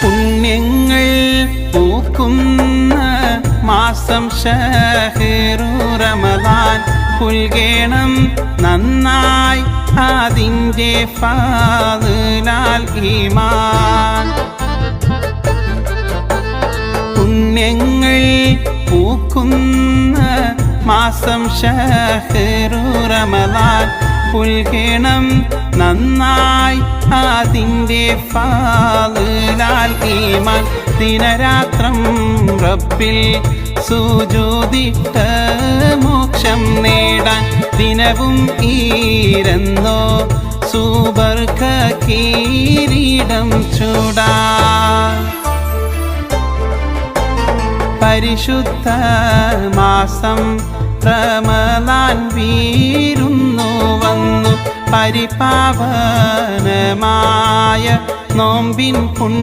പുണ്യങ്ങൾ പൂക്കുന്ന മാസം ഷഹ്റു റമദാൻ പുൽകേണം നന്നായി അതിൻ്റെ ഫാദിലാൽ ഈമാൻ. പുണ്യങ്ങൾ പൂക്കുന്ന മാസം ഷഹ്റു റമദാൻ പുൽകേണം നന്നായി അതിൻ്റെ ഫാദിലാൽ ഈമാൻ. ദിനരാത്രം റബ്ബിൽ സുജൂദിട്ട് മോക്ഷം നേടാൻ ദിനവും ഈരന്നോ സുബർക്ക കിരീടം ചൂടാൻ. പരിശുദ്ധ മാസം റമദാൻ വീരുന്നു വന്നു പരിപാവനമായ നോമ്പിൻ